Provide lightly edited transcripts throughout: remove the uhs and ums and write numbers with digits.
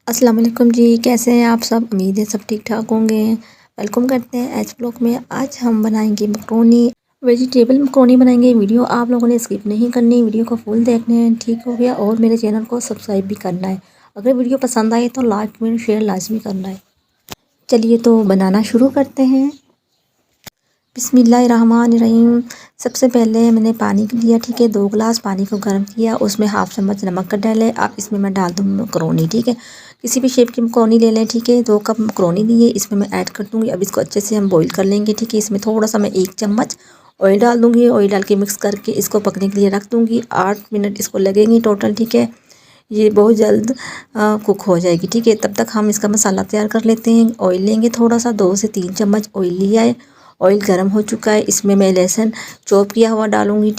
अस्सलाम वालेकुम जी, कैसे हैं आप सब? उम्मीद है सब ठीक ठाक होंगे। वेलकम करते हैं एच ब्लॉग में। आज हम बनाएंगे मकरोनी, वेजिटेबल मकरोनी बनाएंगे। वीडियो आप लोगों ने स्किप नहीं करनी, वीडियो को फुल देखने हैं, ठीक हो गया। और मेरे चैनल को सब्सक्राइब भी करना है। अगर वीडियो पसंद आए तो लाइक कमेंट शेयर लाजमी करना है। चलिए तो बनाना शुरू करते हैं। बिस्मिल्लाहिर्रहमानिर्रहीम। सबसे पहले मैंने पानी लिया, ठीक है। 2 गिलास पानी को गर्म किया, उसमें हाफ़ चम्मच नमक का डालें। अब इसमें मैं डाल दूँ मकरोनी, ठीक है। किसी भी शेप की मकरोनी ले लें, ठीक है। 2 कप मकरोनी लिए, इसमें मैं ऐड कर दूँगी। अब इसको अच्छे से हम बॉईल कर लेंगे, ठीक है। इसमें थोड़ा सा मैं 1 चम्मच ऑयल डाल दूँगी। ऑयल डाल के मिक्स करके इसको पकने के लिए रख दूँगी। 8 मिनट इसको लगेंगे टोटल, ठीक है। ये बहुत जल्द कुक हो जाएगी, ठीक है। तब तक हम इसका मसाला तैयार कर लेते हैं। ऑयल लेंगे थोड़ा सा, 2 से 3 चम्मच ऑयल लिया है। ऑयल गर्म हो चुका है, इसमें मैं लहसुन चॉप किया हुआ डालूंगी।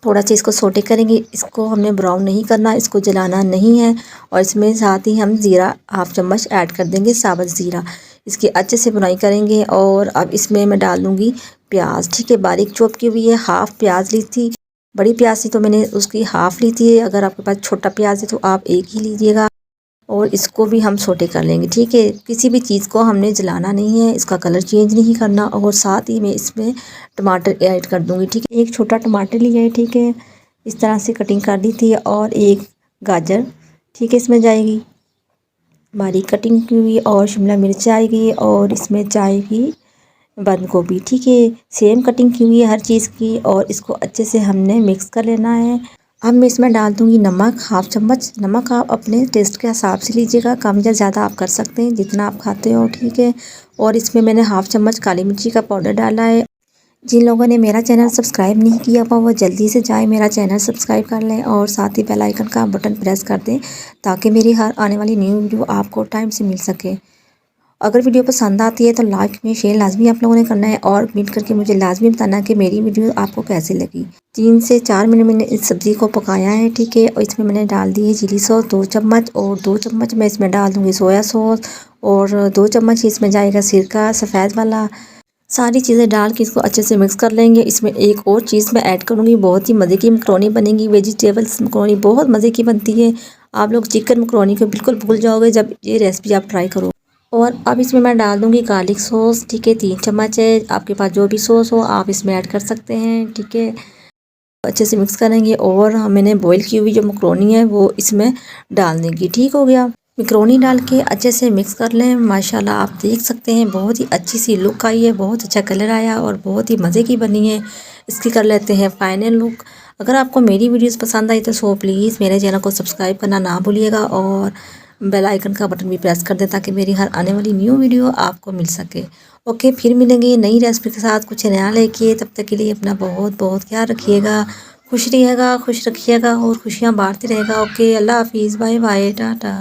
थोड़ा सा इसको सोटे करेंगे। इसको हमने ब्राउन नहीं करना, इसको जलाना नहीं है। और इसमें साथ ही हम ज़ीरा हाफ़ चम्मच ऐड कर देंगे, साबुत ज़ीरा। इसकी अच्छे से बुनाई करेंगे। और अब इसमें मैं डाल दूँगी प्याज, ठीक है। बारीक चॉप की हुई है। हाफ़ प्याज ली थी, बड़ी प्याज थी तो मैंने उसकी हाफ़ ली थी। अगर आपके पास छोटा प्याज है तो आप एक ही लीजिएगा। और इसको भी हम सोटे कर लेंगे, ठीक है। किसी भी चीज़ को हमने जलाना नहीं है, इसका कलर चेंज नहीं करना। और साथ ही मैं इसमें टमाटर ऐड कर दूंगी, ठीक है। एक छोटा टमाटर लिया है, ठीक है। इस तरह से कटिंग कर दी थी। और एक गाजर, ठीक है, इसमें जाएगी बारीक कटिंग की हुई। और शिमला मिर्च आएगी। और इसमें जाएगी बंद गोभी, ठीक है। सेम कटिंग की हुई है हर चीज़ की। और इसको अच्छे से हमने मिक्स कर लेना है। अब मैं इसमें डाल दूँगी नमक, हाफ़ चम्मच। नमक आप अपने टेस्ट के हिसाब से लीजिएगा, कम या ज़्यादा आप कर सकते हैं जितना आप खाते हो, ठीक है। और इसमें मैंने हाफ़ चम्मच काली मिर्ची का पाउडर डाला है। जिन लोगों ने मेरा चैनल सब्सक्राइब नहीं किया हुआ वो जल्दी से जाए मेरा चैनल सब्सक्राइब कर लें। और साथ ही बेल आइकन का बटन प्रेस कर दें ताकि मेरी हर आने वाली न्यू वीडियो आपको टाइम से मिल सके। अगर वीडियो पसंद आती है तो लाइक में शेयर लाजमी आप लोगों ने करना है। और कमेंट करके मुझे लाजमी बताना कि मेरी वीडियो आपको कैसी लगी। 3 से 4 मिनट मैंने इस सब्ज़ी को पकाया है, ठीक है। और इसमें मैंने डाल दी है चिली सॉस 2 चम्मच। और 2 चम्मच मैं इसमें डाल दूँगी सोया सॉस। और 2 चम्मच इसमें जाएगा सिरका सफ़ेद वाला। सारी चीज़ें डाल के इसको अच्छे से मिक्स कर लेंगे। इसमें एक और चीज़ मैं ऐड करूँगी, बहुत ही मज़े की मकरोनी बनेगी। वेजिटेबल्स मकरोनी बहुत मज़े की बनती है। आप लोग चिकन मकरोनी को बिल्कुल भूल जाओगे जब ये रेसिपी आप ट्राई करो। और अब इसमें मैं डाल दूँगी गार्लिक सॉस, ठीक है। 3 चम्मच है, आपके पास जो भी सॉस हो आप इसमें ऐड कर सकते हैं, ठीक है। अच्छे से मिक्स करेंगे। और मैंने बॉईल की हुई जो मकरोनी है वो इसमें डाल देंगी, ठीक हो गया। मकरोनी डाल के अच्छे से मिक्स कर लें। माशाल्लाह आप देख सकते हैं बहुत ही अच्छी सी लुक आई है, बहुत अच्छा कलर आया और बहुत ही मज़े की बनी है। इसकी कर लेते हैं फाइनल लुक। अगर आपको मेरी वीडियोस पसंद आई तो सो प्लीज़ मेरे चैनल को सब्सक्राइब करना ना भूलिएगा। और बेल आइकन का बटन भी प्रेस कर दें ताकि मेरी हर आने वाली न्यू वीडियो आपको मिल सके। ओके, फिर मिलेंगे नई रेसिपी के साथ कुछ नया लेके। तब तक के लिए अपना बहुत बहुत ख्याल रखिएगा, खुश रहिएगा, खुश रखिएगा और खुशियाँ बांटते रहेगा। ओके, अल्लाह हाफिज़, बाय बाय, टाटा।